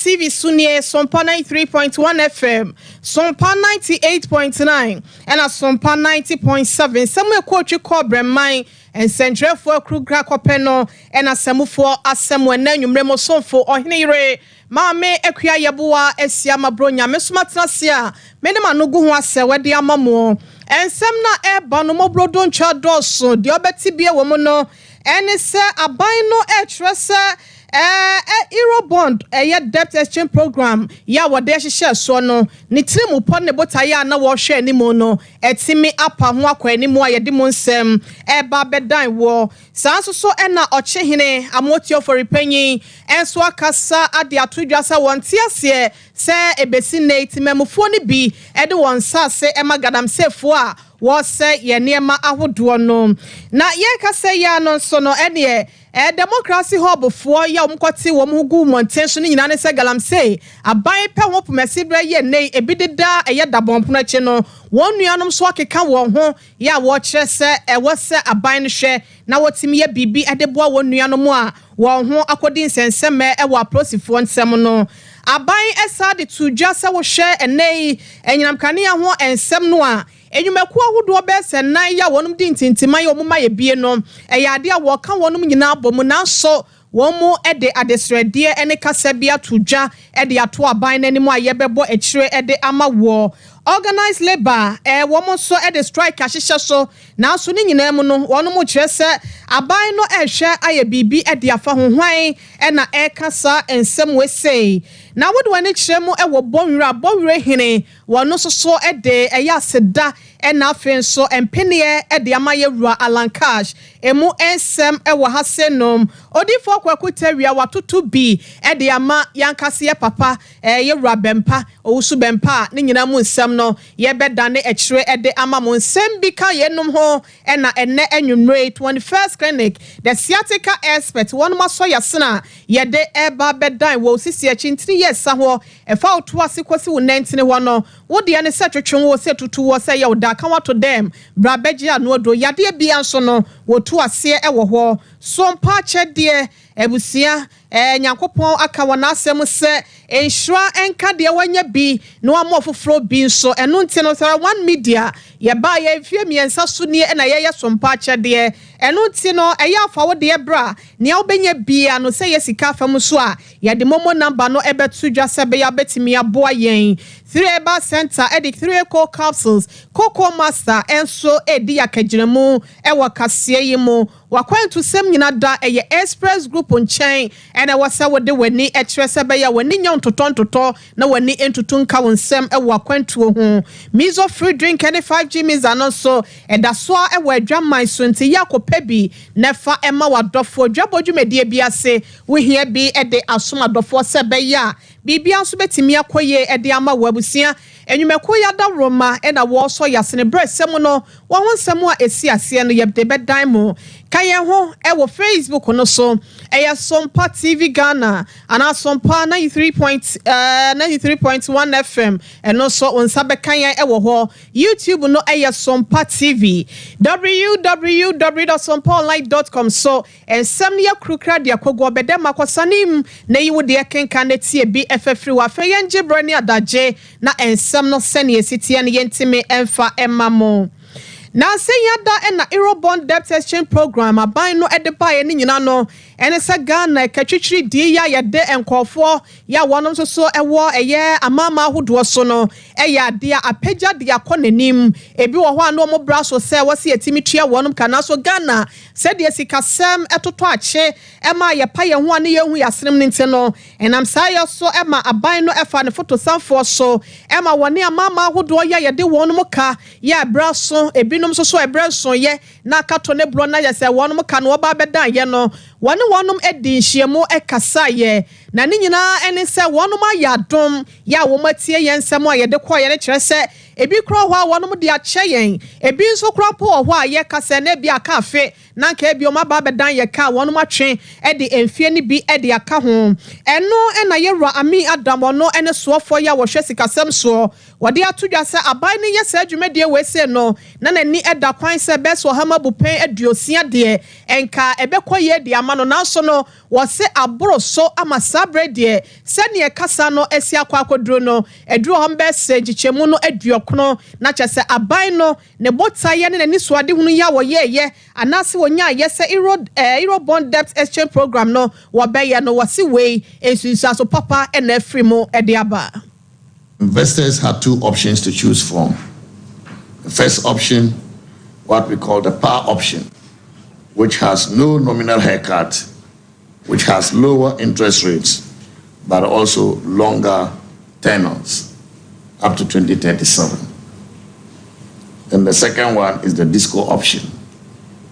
TV Sunye Sompa 93.1 FM, Sompa 98.9, and a Sompa 90.7. Somewhere quote you call Bremai and Central for Krugra Copeno and a Samu for a Samuel Nanum son for or Hinere. Mame Equia Yabua Esiama Bronya Mesmatrasia, Menemanugu se wedi amamo, and Semna e Banomo Brodon Chadoso, Diobetibia Womono, and it's a bino e tressa. Eurobond debt exchange program ya wade hye so no ni trim upon ne botaya na wo hwe ni mo no etimi apa ho akwa ni mo ayede mo nsem ba bedan wo sanso na ochehene amotio for repenyin enso akasa ade atodwasa wonte ase se ebesi na etimemfo ni bi de won sase magadam sefo a wo se ye niema ahodo no na ye kase ya no so no democracy hub for ya umkwati wo mugu montenso ni nyina ne se galamsey aban pe ho pomasibre ye nei ebidida eye dabonpono achi no won nuanom so akeka wo ho ya wo kire se wo se aban ne hwe na wotimi ye bibi edeboa won nuanom a wo ho akodi nsenseme wo aprosifo nsem no aban esa de tudwa se wo hwe enei enyinam kane ho ensem no a enyumeku ahodo be nan ya wonum di ntintima ya omuma ye bie no ade a wo ka wonum nyina abomu nanso womu ede adesrede ene kasabia tudwa ede ato aban nanimu ayebebo ekire ede ama wo organized labor womu so ede strike ahihye so nanso ni nyina mu no wonum kire se aban no ehwe aye bibi ede afa hohwan na kasa ensem we sei na wode wani kire mu wo bonwura hene wono so ede eya seda na afen so empenie ede amaye wura alankash emu ensem wo hasenom odifo kwakutawia watoto bi ede ama yankase papa ye wura bempa owusu bempa ne nyina mu nsem no ye bedane ekire ede ama mu nsem bi ka yenum ho na enne anwumre 21st clinic the sciatica expert one maso yasena ye de eba bedan wo sisi achintiri yes ho efa oto asekosi wo 19 ho no wo de ne se twetwe wo se tutu wo se ye oda kan wato dem brabeji anodo yade bia nso no wo to ase wo ho Sompa chede ebusia nyankopon aka wona asem se enhura enka de wanya bi no amofoforo bi nso eno nti no sara one media ye ba ye fie miensa so ne na ye Sompa chede eno nti no eye afa wo de bra ne obenya bia no se ye sika fam so a ye de momo number no ebetu dwase be ya betimi aboa yen 3 eba center edi 3 co capsules cocoa master enso edi akagiremu ewa kase yimu wakwantu sem nyina da eye express group nchen ena wasa wode wani etrese be ya wani nyon totontoto na wani entutu nka wonsem ewa kwantu ho mizo free drink any 5G means anonso eda so ewa adwaman so nti yakopebi nefa ema wadofo dwabodwumedie bi ase wo hia bi ede asoma dofo se be ya bibia so betimi akoye ede ama wabusia enwumeku ya da roma ena wo so yasene bresem no wo honsem a esi ase no yebde bedan mu kaye ho ewo Facebook no so eya Sompa TV Ghana ana Sompa 93.1 FM eno so onsa be kan ewo ho YouTube no eya Sompa TV www.sompaonline.com so ensem ya krukra de akogwo bede makosanim na yiwo de kenkan na tie bi efefri wa fe yenje brani adaje na ensem no sene esitie ne yentime emfa emamo na say yada na Eurobond debt exchange program aban no edebaye ni nyina no ene se Ghana katwitwiri die ya yede enkofo ya wonom so ewo eye amama ahodo so no eya de apagya de akonanim ebi wo ho ano mo braso se wose yetimi tua wonom kana so Ghana se de sikasem etoto ache ema ye pa ye ho ane ye hu yasrem ni nte no enam sa ye so ema aban no efa ne photo samfo so ema wone amama ahodo ya yede wonom ka ya braso ebi so ebrenson ye na kato ne bro na ye se wonum ka no ba bedan ye no wonum edi hyiemu ekasa ye na ni nyina ene se wonum ayadom ya wo matie ye nsem a ye de kọ ye ne kire se ebi kro ho a wonum de ache yen ebi nso kro po ho a ye kasa na bi aka afe na nka bi o ma ba bedan ye ka wonu matwe e de emfie ni bi e de aka ho eno e na yewra ami adam ono ene soofo ya wo hwe sikasem so wode atodwa se aban ne ye se adwumedie we se no na nani eda kwan se be so hama bupen aduosia de enka ebekoye de ama no nanso no wo se aboro so ama sabre de se ne kasa no esi akwa akoduro no eduro ho be se gichemu no aduokono na chese aban no ne botaye ne nani so ade hunu ya wo ye anase wonya ye se euro bond debt exchange program no wo be ye no wo se we ensunsa so papa and efrimo ediaba. Investors had two options to choose from. The first option, what we call the par option, which has no nominal haircut, which has lower interest rates, but also longer tenors, up to 2037. And the second one is the disco option,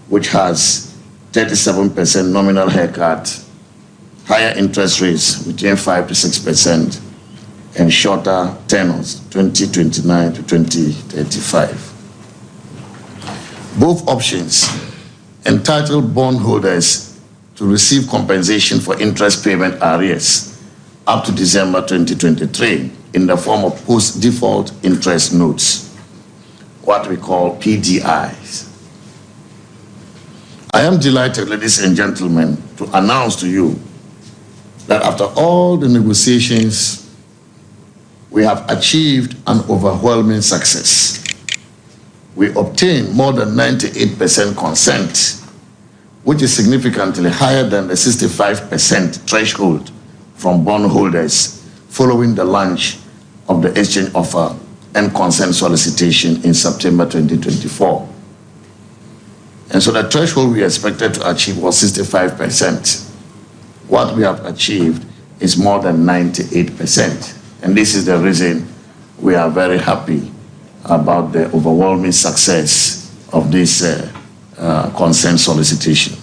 which has 37% nominal haircut, higher interest rates between 5 to 6%, and shorter tenors, 2029 to 2035. Both options entitle bondholders to receive compensation for interest payment arrears up to December 2023 in the form of post-default interest notes, what we call PDIs. I am delighted, ladies and gentlemen, to announce to you that after all the negotiations, we have achieved an overwhelming success. We obtained more than 98% consent, which is significantly higher than the 65% threshold from bondholders following the launch of the exchange offer and consent solicitation in September 2024. And so the threshold we expected to achieve was 65%. What we have achieved is more than 98%. And this is the reason we are very happy about the overwhelming success of this consent solicitation.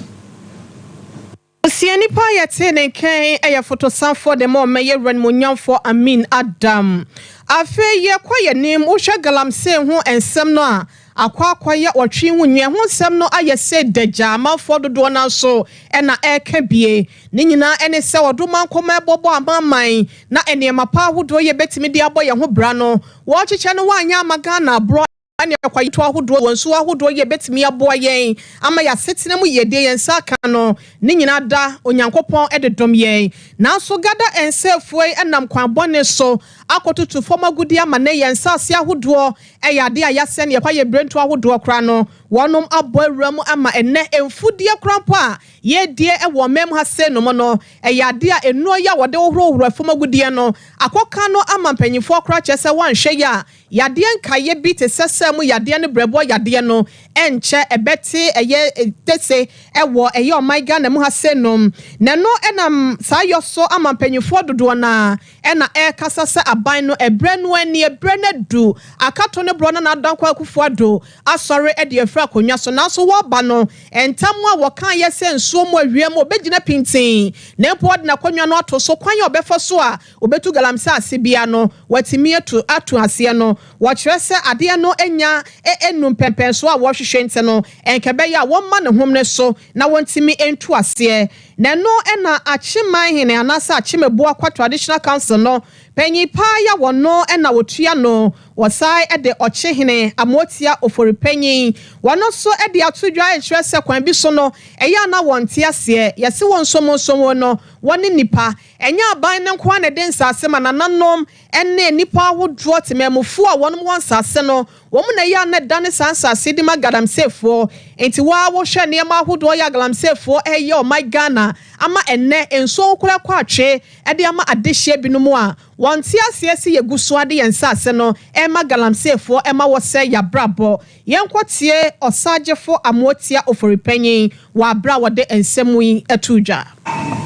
Siani pa yatene ken aya photosan for the more mayor run munyan for Amin Adam. Afe ye kwa ye nim usha galamse ho ensem no a akwa ye otwe wunye ho nsem no aye se deja amafo dodo na so e na eka bie ne nyina ene se odoma nkoma bobo amaman na enema pa ahodo ye betimi de abo ye ho bra no wo cheche no wanya amaga na bro ani akwa yito ahodo wonso ahodo ye betimi abo yen ama ya setena mu ye de yen saka no ne nyina da onyankopon ededom yen na so gada ensefuei enam kwan bone so akotutu foma gudi ama ne yen sase ahodo eyade ayase ne kwa ye brentu ahodo kra no wonom abo awram ama enne emfudie krampo a ye die ewo mem ha se no mo no eyade a enu ya wode ohoro foma gudie no akoka no ama mpanyifo kra chese wanhwe ya yade nkaye bi te sese mu yade ne brebo yade no enche ebeti eye tese ewo eye omaiga na mu ha se no ne no enam sayo so ama mpanyifo dodo na ena kasa se aban no ebre no ani ebre na du akato ne bro na adankwa akufo ado asore e de efra konwa so na so wo ba no entamu a wo kan ye se nsuo mu awiem obegina pintin na pod na konwa no ato so kwan ye obefo so a obetu galamsa asebia no watimi atu ase no wo kyerese ade no enya enum pempen so a wo hwehwe nte no enkebe ya wo ma ne hom ne so na wontimi entu ase na no ena achiman hene anasa achimebo akwa traditional council no penyi pa ya wono ena wotua no wasai ede ochehene amotia ofori penyi wono so ede atodwa enhwese kwan bi so no eya na wonte ase yese wonsomo no woni nipa enya aban ne nkwa ne den sase manananom enne nipa ahodo tememufo a wonom wonsase no wo mu na ya na dane sansase di magadam sefo enti wa wo hwe ne ma ahodo ya galam sefo eye o my Ghana ama enne enso okura kwa atwe ede ama adehye binumu a wonte ase ase yeguso ade yensase no ema galam sefo ema wo se ya brabo yenkwotie osagefo amotia ofori penyin wa bra wode ensemu yi atudwa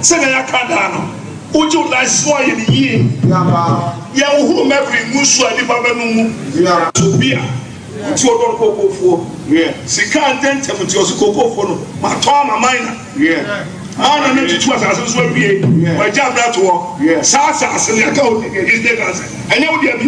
se na yakada no uju la so ye ni yi ya uhuru mebri musu adi baba no mu so bia uti odor kokofo sika antentem ti osukokofo no ma to ma mine ana ne tutu asase so awie wa jabra to sasa asase ya ka is the gas anya wo dia bi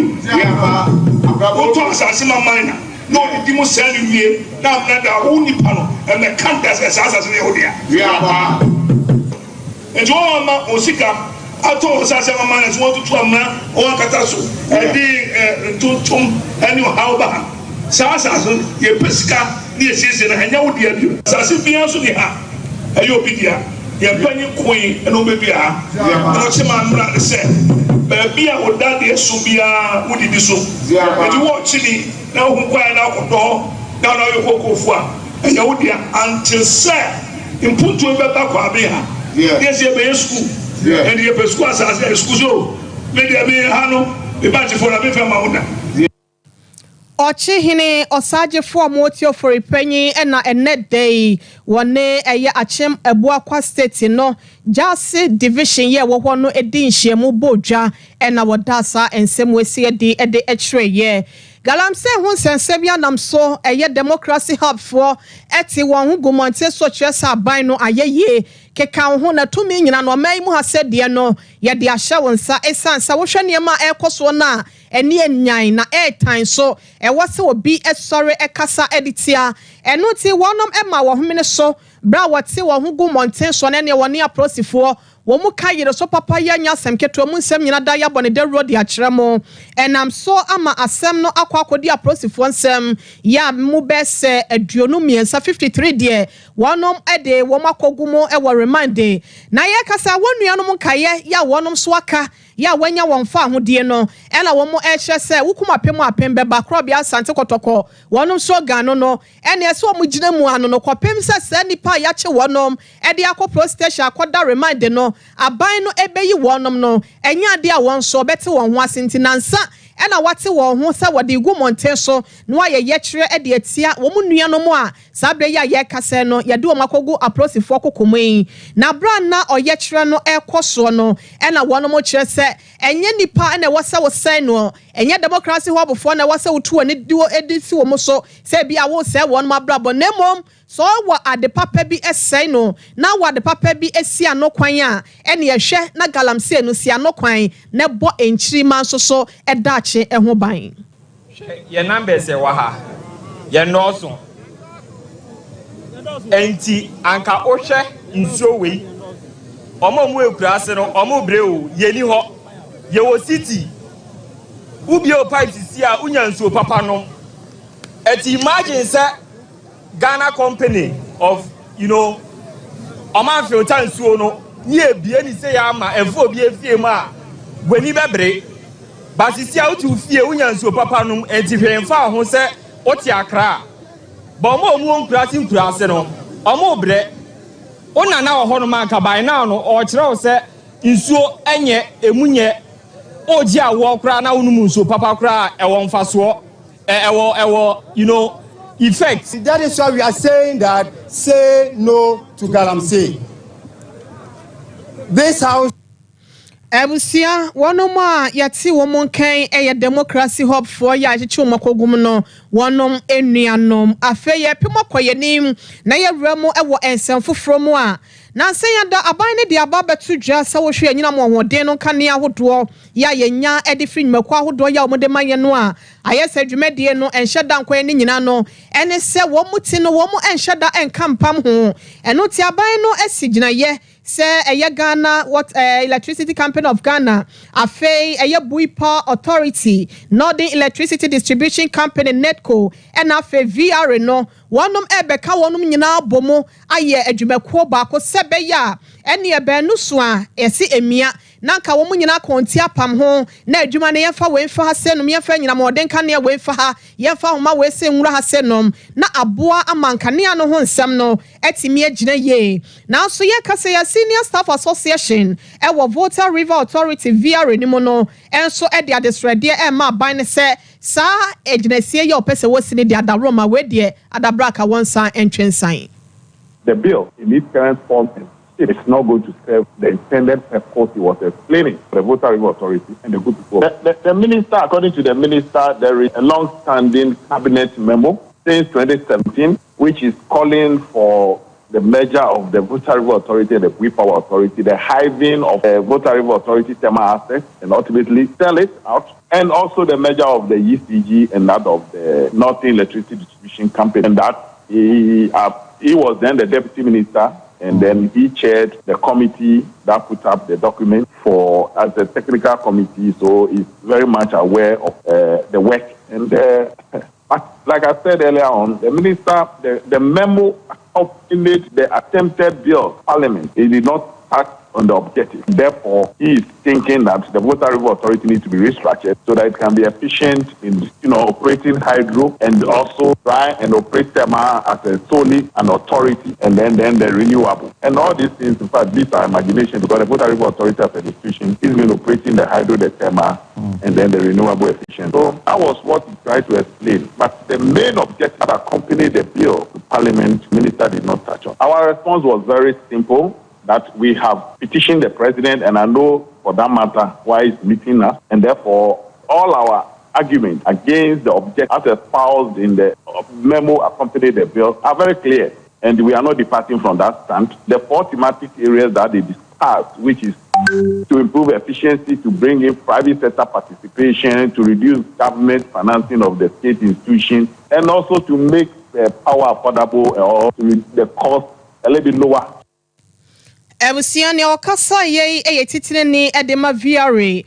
o to asase ma mine no di mo sel wie na na da wo nipa no and the cantas as Odia. Yeah, and Joama Osika, I told us as a man as one to a man or Catasso, and the Tum and your Halba. Sasason, ye pesca, near season, and you would do. Sasipian Sudia, a Yopidia, your penny queen, and Obia, Nocheman said, Bia would that dear Subia would be so. And you watch me now, who quiet out of door, now you go for, and you would until said, in put to a better Quabia. Yes, you be school, and you be school as a school. Maybe I may have no batch for a bit of my Ochi hine osaje for motio for penny and na net day one eye achem ebua kwa state no jase division ye wo no edin hyiemu bodwa and na wodasa ensem wesi edi echre ye galamse hu sensebia nam so eye democracy hub for eti won hu gumonte so chesa ban no ayeye keka ho na tumi nyina no mai mu ha sede no ye de ahya wonsa esansa wo hwe niema ekoso na eni enyan na airtime so wase obi esore ekasa editia eno ti wonom ema wo homene so bra wate wo ho gumonte so na ne woni aprosifo wo mu kayire so papa ya nya asem keto mu nsem nyina da ya bone de road ya kyeremo enam so ama asem no akwaakodi aprosifo nsem ya mu bese aduonu miensa 53 de wonom ede wo makogumo e wo remind na ye kasa wonuanom kaye ya wonom so aka ya wanya wonfa ahode no ela wo mo ehye se wukuma pemu apembe bakro bia sante kotoko wonom so gano no ene ese wo mugina mu ano no kopem se se nipa ya che wonom e de akopro station akoda remind no aban no ebeyi wonom no enya ade a won so bete won ho asenti nansa ena wate won ho se wode gumonten so no aye kire e de atia wo mu nuanom a sabre ya ye kase no ye de wo makogu aprosifo kokomai na bra na oye kire no ekoso no ena wonom kire se enye nipa ena wasa wo sai no enye democracy ho abofo na wasa wotu ani dio edisi wo mo so se bia wo se wonom abrabo nemom so wa ade papa bi esai no na wa ade papa bi esi anokwan a ene ye hwe na galamse no si anokwan na bo enchiri man so edache eho ban ye numbers e wa ha ye noso enti anka ohwe nsuo wei omo mu ekura ase no omo breu ye ni ho ye wo city ubio pipes si a unya nsuo papa no eti imagine say Ghana company of oman filter nsuo no ni ebie ni say ya ma efo obi efie ma gweni bebre basisi a utu fie unya nsuo papa no enti hwemfa ho say oti akra ba omo nkura ase no omo bre ona na ho no man ka by now no o kire o say nsuo enye emunye oji awo kra na unum nsuo papa kra ewo mfaso ewo effect. That is why we are saying that say no to Galamsey. This house Ebusia wonom a yati womon kan democracy hub for ya achichi makogum no wonom enuanom afeye pimokoyenim na ye wramo ewo ensem foforo mu a na nsen da aban ne de aba betu dwa sa wo hwe anyina mo hoden no kane ahodo ya yenya edifri nmaku ahodo ya omode maye no a ayese dwumedie no enhyeda nkwan ne nyina no ene se wo muti no wo mu enhyeda enkampam ho eno ti aban no asigina ye say Ghana Electricity Company of Ghana afei Buipa Authority Northern Electricity Distribution Company NETCO and afei VR no wonom ebeka wonom nyina bomo aye adwumako baako sebeya ene ebenu so a ese emia nanka wo nyina konti apam ho na adwuma ne yefa wenfa ha senom yefa nyina moden ka ne wenfa ha yefa homa we se nwura ha senom na aboa amankane ano ho nsem no etimi agina ye na so ye kase ya Senior Staff Association ewo Volta River Authority via renimo no enso e de adesrede e ma ban ne se sa aginasie ye opese wo sini de adaroma we de adabraka wonsan entwensan. The bill in its current form is not going to serve the intended purpose he was explaining, the Volta River Authority and the good people. The minister, according to the minister, there is a long-standing cabinet memo since 2017, which is calling for the merger of the Volta River Authority and the Buipa Authority, the hiving of the Volta River Authority thermal assets and ultimately sell it out, and also the merger of the ECG and that of the Northern Electricity Distribution Company, and that he he was then the deputy minister, and then he chaired the committee that put up the document for as a technical committee. So he's very much aware of the work. And like I said earlier on, the minister, the memo accompanied the attempted bill of parliament. He did not act on the objective. Therefore, he is thinking that the Water River Authority needs to be restructured so that it can be efficient in operating hydro and also try and operate thermal as a solely an authority and then the renewable. And all these things, in fact, these are imagination because the Water River Authority as an institution is been operating the hydro, the thermal, and then the renewable efficient. So that was what he tried to explain. But the main objective that accompanied the bill to Parliament, Minister did not touch on. Our response was very simple, that we have petitioned the president, and I know for that matter why he's meeting us, and therefore all our arguments against the object as espoused in the memo accompanying the bill are very clear, and we are not departing from that stand. The 4 thematic areas that they discussed, which is to improve efficiency, to bring in private sector participation, to reduce government financing of the state institutions, and also to make the power affordable or to the cost a little bit lower. Ebusiani okasa ye titine ni edema VRA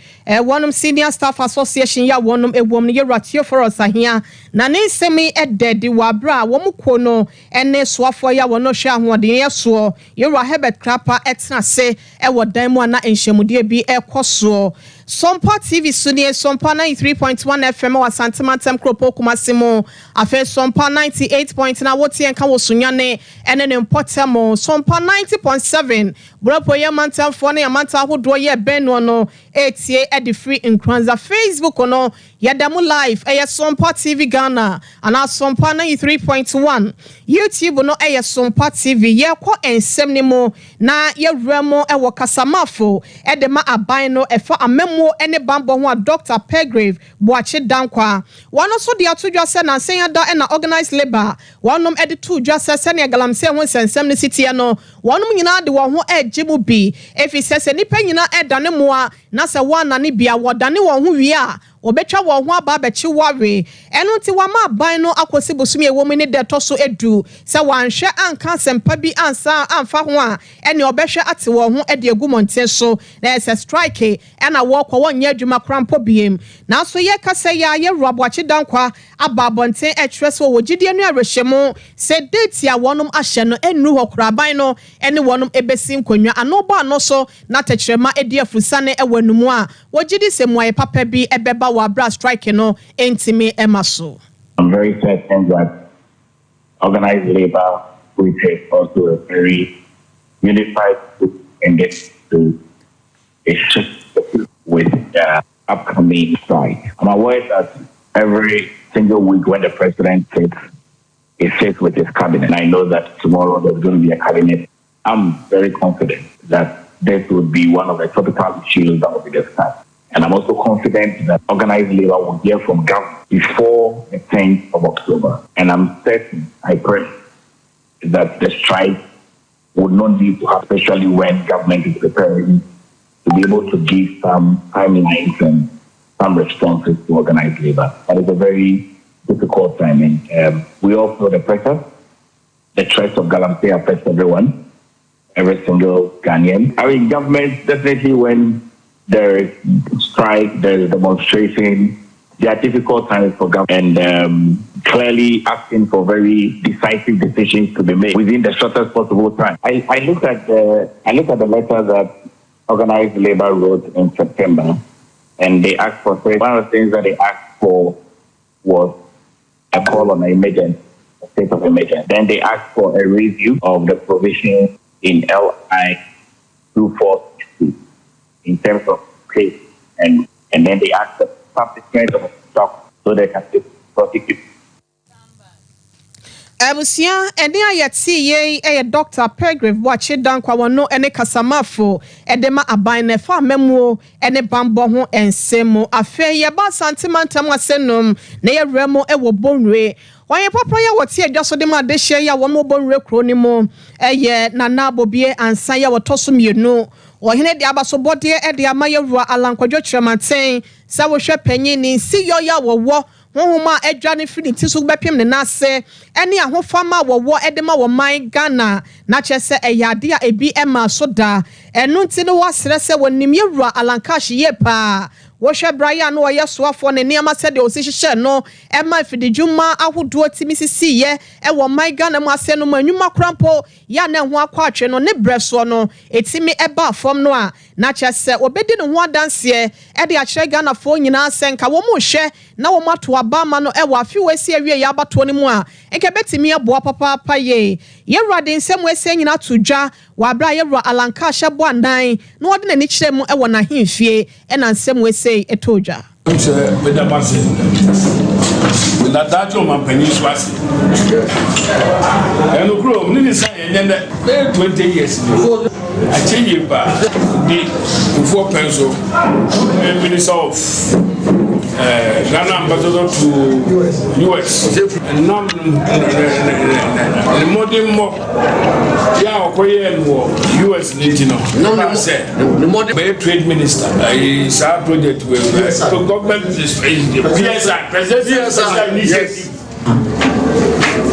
one senior staff association ya one ewom ne yeratio for us ahia na ne nsemi ededi wabra wo kono ene soafo ya wono hwe ahoden yeso yera Herbert Krapa etna se ewo dan mu ana enhyemude bi ekoso Sompa TV Sunie Sompa 93.1 FM wa Santimantem Kropo Kumasimo afe Sompa 98.9 na woti enka wo sunyane ene ne mpotemo Sompa 90.7 Bropo ye mantam fo ne manta hodo ye beno no etie edi free in Kranza Facebook no yadamu live Sompa TV Ghana ana Sompa 93.1 YouTube no Sompa TV ye ko ensem ni mo na ye remo ewo kasamafo edema aban no efa amemo ene bambo ho Dr. Pergrave Boache Dankwa one also the atudwa se na senya da na organized labor one edi to dwa se ne galamse ho sensem ne city no one nyina de wo ho ejimu bi efi se nipa nyina edane moa na se wana ne bia wodane wo ho wi a obetwa wo ho aba bechi ware eno ti wa ma ban no akosi bosumi ewo ne de to so edu se wanhwe anka sempa bi ansa amfa ho a ene obehwe ate wo ho ede agumonten so na se strike ena wo kwa wonye adwuma krampo biem na so ye kasa ya ye Boache Dankwa ababonten etwese wo gidie nu arehemu se date ya wonum ahye no enu ho koraban no ene wonum ebesi nkonwa anoba no so na tekrema edi afusane ewanumu a wo gidi se muaye papa bi ebeba wa bra strike no entime emaso. I'm very certain that organized labor will take also a very unified in this to assist with the upcoming strike. I'm aware that every single week when the president sits with his cabinet, and I know that tomorrow there's going to be a cabinet, I'm very confident that this will be one of the topical issues that will be discussed. And I'm also confident that organized labor will hear from government before the 10th of October. And I'm certain, I pray, that the strike would not need to happen, especially when government is preparing to be able to give some timelines and some responses to organized labor. That is a very difficult timing. We all feel the pressure. The threats of Galamsey affects everyone, every single Ghanaian. I mean, government definitely when there is strike, there is demonstration. There are difficult times for government, and clearly asking for very decisive decisions to be made within the shortest possible time. I looked at the letter that organized labor wrote in September, and they asked for one of the things that they asked for was a call on an emergency, a state of emergency. Then they asked for a review of the provisions in LI 2460. In terms of case, and then they ask the subsequent of stock so they can prosecute. Ebusia ene ayati ye Dr. Pergrave Boache Dankwa wono ene kasamafo edema aban ne fa memuo ene bambo ho ensemo afe ye ba santimantam asenum ne ye remo ewo bonwe wanye papa ya wote adwaso de ma de hye ya wono bonwe kro ni mo nana bobie ansa ya wotoso mienu ohene de abasobode de amayewura alankwadwo kyerematen sa wo hwe panyin ni si yo ya wowo honhoma adwa ne fini ti so bepem ne nase ene ahofama wo edema wo man Ghana na chese eyade a ebi ema so da enu nti ne wasere se wonim yewura alankash ye pa wohwe Brian no ye soafo ne niam ase de osihye no ema fidijuma ahodo timisisi ye e wo man Ghana mu ase no manwuma krampo ya na ho akwa atwe no ne breso no etimi eba fom no a na chese obedi ne ho adanse e de akire Ghana fo nyina senka wo mu hwe na wo mato abama no e wo afi wesi awie ya abato ne mu a enke betimi aboa papa ye yewrade nsem wesi nyina todwa wa bra yewra alanka hyebo andan na wode na ni kire mu e wo na hemfie e na nsem wesi etodwa Bedamase na dajo mampani swasi eno kro mni say nyende 20 years I change ba the before penso minister of Ghana ambassador to US and now the modern mo ya okoye no US nitino no say the modern trade minister is our project with government is the PSI president initiative.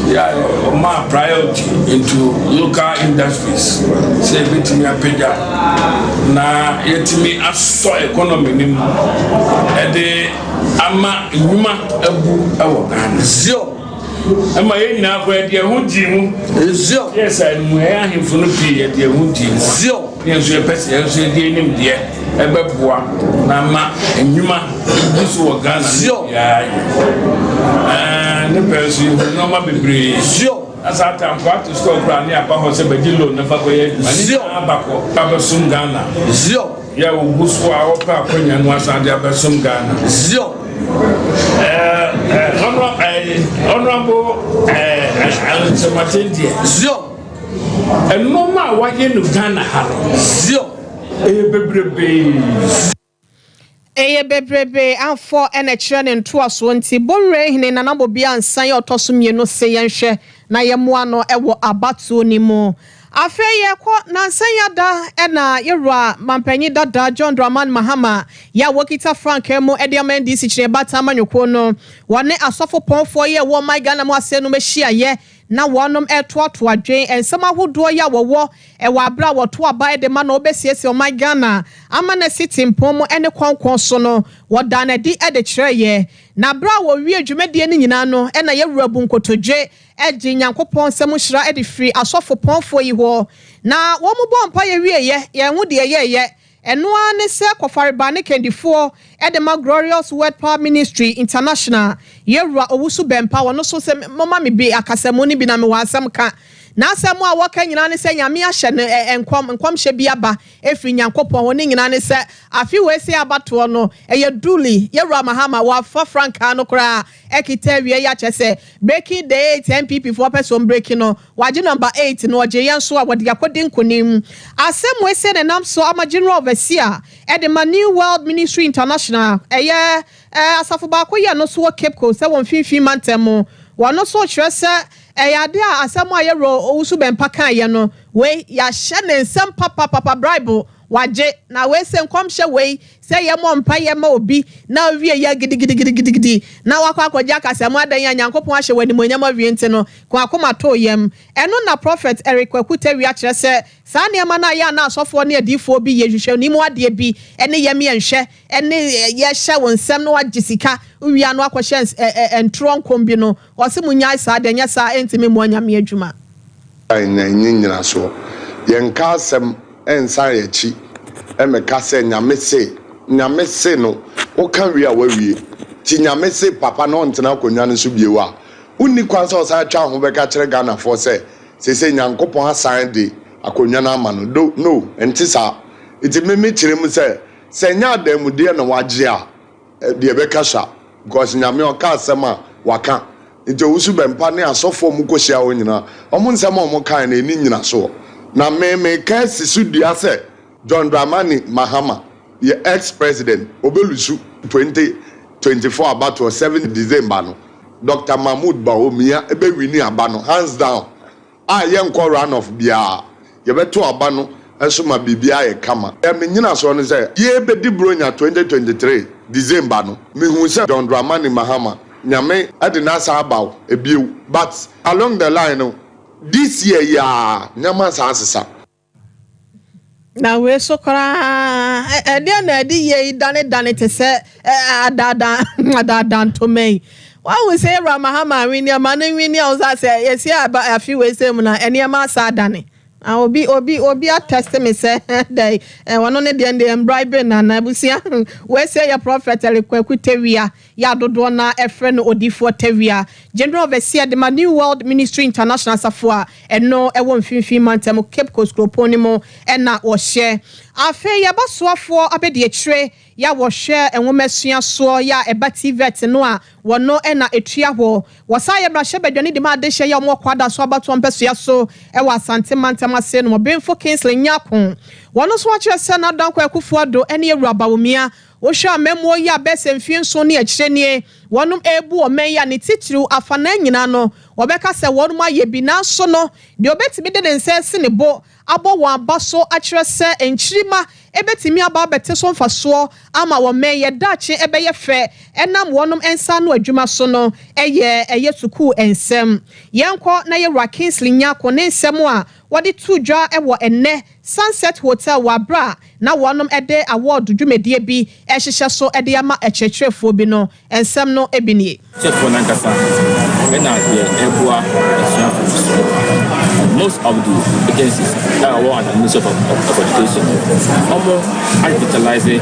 Yeah, my priority into local industries. Say betimi apeja na yetimi aso economy nim. Ede ama nyuma abu awo Ghana. Zio. Ama ye nyina ko ede ho jimu. Zio. Yes, I mu ya himfo no pie ede ho jimu. Zio. Yenso ye pese yenso ede nim de ebeboa na ma nyuma biso wo Ghana. Zio. Yeah. Ne person no ma bebre zio asa ta kwa to store brand ya ba ho se bagi loan na fa ko ye mani abako abasum Ghana zio ya ugusu a opa akonya no asa de abasum Ghana zio honorable Alexander zio no ma wa ye no Ghana ha zio bebrebe Eye bebrebe anfo ene kire ne nto aso nti bonre hine na nabo bia ansan ye otoso mienu se yenhwe na ye moa no ewo abatu ni mu afa ye ko na ansan ya da ena yerua mampanyi dada John Dramani Mahama ya wokita Frank emu ediamen disi kire bata manyoko no wone asofo ponfo ye wo my Ghana mu ase no mehia ye na wonom etoato adwen ensem ahodo ya wowo e wa bra woto aba de ma na obesiese o my Ghana ama na city mpom ene kwankwan so no wodana di e de kire ye na bra wo wi adwumade ni nyina no e na yewura bu nkotodwe eji nyankopon sem hira e de free asofo ponfo yi ho na wo mu bo mpa ye wie ye hu de ye eno ane se kwafariba ne kendifo edema Glorious Word Power Ministry International yewura owusu bempa wono so se mama me bi akasemo ni bi na me wasam ka na asemo a woka nyina ne se nyame ahye ne enkwam hye bi aba efri nyankopon woni nyina ne se afi wesi abato no eye duli yewura Mahama wa fa franka no kra ekita wie ya chese breaking the 10 pp for person breaking no waje number 8 no waje yanso a wode yakodi nkonim asem wesi ne nam so ama general overseer edema New World Ministry International eye asafo ba ko ya no so Cape Coast se won finfin mantem wono so kire se eyade a asem a yero owusu bempa kan ye no we ya hye ne nsem papa Bible waje na we se nkomhye we se ye mo mpa ye ma obi na wie ya gidigidi na wakwa akwaja kasem adan ya nyankopon ahye wani monyam awie nti no kwa akoma to yem eno na prophet Eric Kwakuta wi akire se sa ne ma na ya na asofo ne adifo bi ye hwehwe ni mu ade bi ene ye me enhwe ene ye hye won nsem no wagisika wi anu akwhye entron kombi no wose munyai sa de nya sa entimi mu anyame adwuma na nyinyina so yenka asem ensa yechi emeka se nyame se no o kan wi a wawie ti nyame se papa no ntena akonya no so biewa unni kwan se o sa twa ho beka kire Ghana for se nyankopon asan de akonya na ama no no entisa iti meme kire mu se nya adamude na waje a de beka sha because nyame o ka asem a waka nti owusu bempa ne asofo mu kohia wo nyina omo nsem omo kan na eni nyina so na me ka sisudua se John Dramani Mahama ye ex-president obelusu 2024 about 7 December no Dr. Mahmoud Bawumia ebe wini aba no hands down ye nko run of bia ye beto aba no enso ma bibia ye kama me nyina so no se ye be di bronya 2023 December no me hu se John Dramani Mahama nyame ade na sa abaw ebiu but along the line no this year ya nyama sa asesa na we so kra e de na de ye dane te se adada to me why we say Ramahama wini amane wini o say yes ya afi we say mu na ene ma sa dane obi attest me say dey one ne de bribe na busia we say your prophet rekwaku tewia ya dodo na efre no odifo tewia general overseer the New World Ministry International safo eno ewo mfimfin mantem Cape Coast Kroponimo na wo share afa ya basoafo abedi ekire ya wo share enwomesua so ya eba TVet no a wono na etua ho wosa ya brahye bedwani de ma de hye ya mo kwada so abato mpesua so ewa asante mantem ase no benfo Kingsley Nyakon wono so akire se na dankwa akufu ado ene ewurabawomia wo hwa memo ya besemfie so ne akire nie wonum ebu omeya ne titiru afana nyina no wobeka se wonum aye bi na so no de obetimi de nse se ne bo abo won abaso akire se enchirima ebetimi aba bete so mfaso ama wo meye dache ebeye fe enam wonum ensa no adwuma so no eye suku ensem yenko na ye Kingsley Nyakon ne ensem a wode tudwa ewo enne Sunset Hotel wabra na wonum ede award dwumedie bi ehihye so ede ama echecherefo bi no ensem no ebinie chefo na nkasa ena ye eboa most of the agencies that are under the Ministry of Education almost digitalizing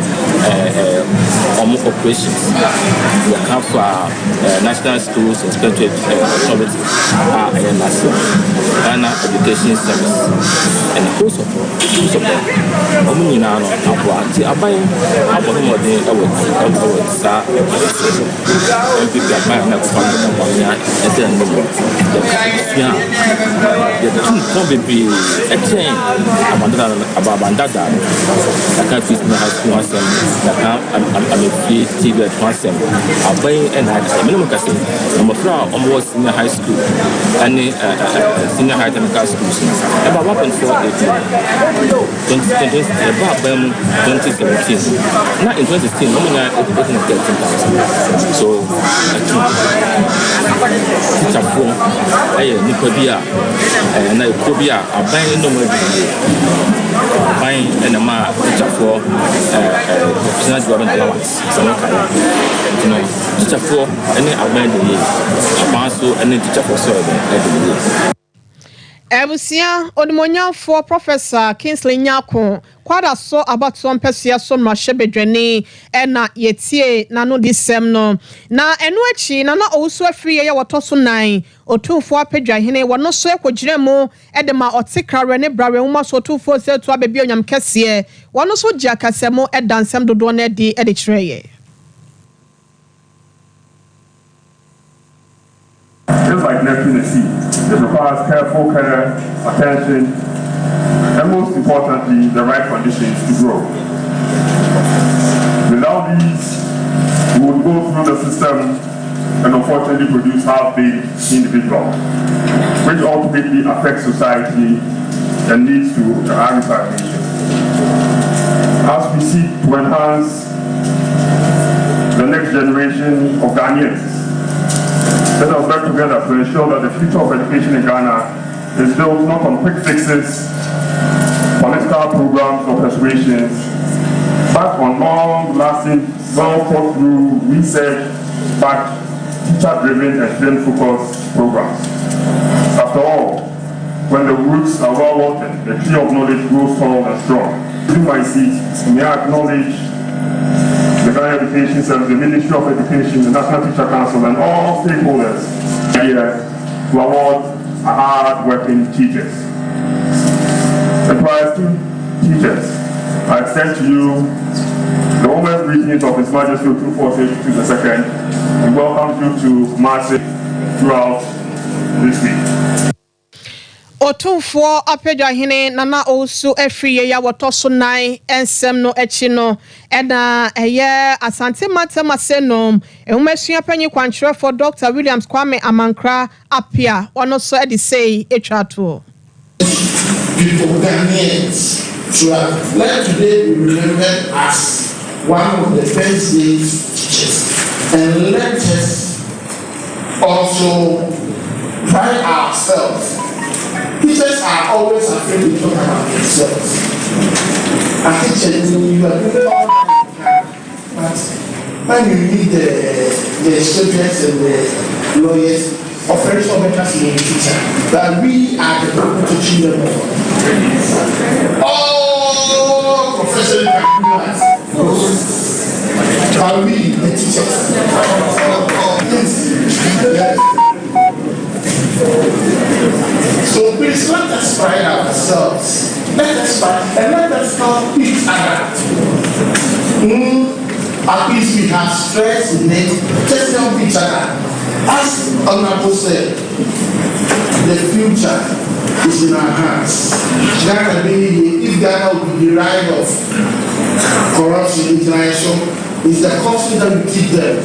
operations. We have National Schools Inspectorate Authority, Ghana Education Service, and host of them. Probably a chain about Bandada. I can't fit my house once I'm a TV at once. I'm buying and I minimum casting. I'm a flower almost senior high school and senior high technical schools. About what happened for 2017. Not in 2016, normally I opened 13,000. So teacher for Nicobia. And I could be a buying no more buying and a man teacher for business government allowance. Teacher for any abandoned a any teacher for serving. Ebusia Onimonyan for Professor Kingsley Nyakon kwada so about some pesia so mrashebedwani na yetie na no disem no na enu achi na also free ya wotoso 9 otufo apedwa hene wono so ekogire mu edema otikra ne brawe uma so otufo se to abebi onyam kese wono so gia kasemo edansem dodo na di edichreye. Just like neptune and sea, it requires careful care, attention, and most importantly, the right conditions to grow. Without these, we would go through the system and unfortunately produce half-baked individuals, which ultimately affects society and leads to high stagnation. As we seek to enhance the next generation of Ghanaians, let us work together to ensure that the future of education in Ghana is built not on quick fixes, political programs or persuasions, but on long-lasting, well-thought-through, research-backed, teacher-driven and student-focused programs. After all, when the roots are well-watered, the tree of knowledge grows tall and strong. In my seat, may I acknowledge the Ghana Education Service, the Ministry of Education, the National Teacher Council, and all stakeholders here to award hard-working teachers. And to our esteemed teachers, I extend to you the warmest greetings of His Majesty Otufosu II, and welcome you to March throughout this week. Otumfo apedwa hene nana also efriye ya wotoso 9 ensem no echi no ena eye asante matema senom ehumesua panyi kwankyerɛ for Dr. Williams Kwame Amankra apia ono so edi say etwato people Ghanaians should have let today be remembered as one of the best days teachers, and let us also pride ourselves. Teachers are always afraid to talk about themselves. As teachers, you are doing all that you can, but when you need the students and the lawyers, operational makers in the teacher, that we are the people teaching them all. All professors can do that. Are we the teachers? Yes. So please let us pride ourselves. Let us pride and let us help each other. At least we have stress in it. Just help each other. As Honorable said, the future is in our hands. If Ghana will be derived of corruption, international, is the cost that we keep them.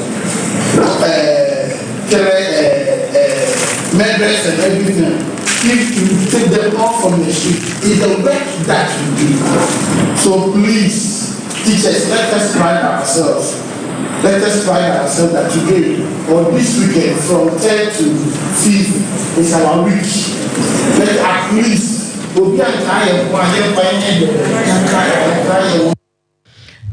Murders and everything. If you take them off from the street, it's the work that we do. So please, teachers, let us pride ourselves. Let us pride ourselves that today or this weekend from 10 to 5 is our week. Let at least be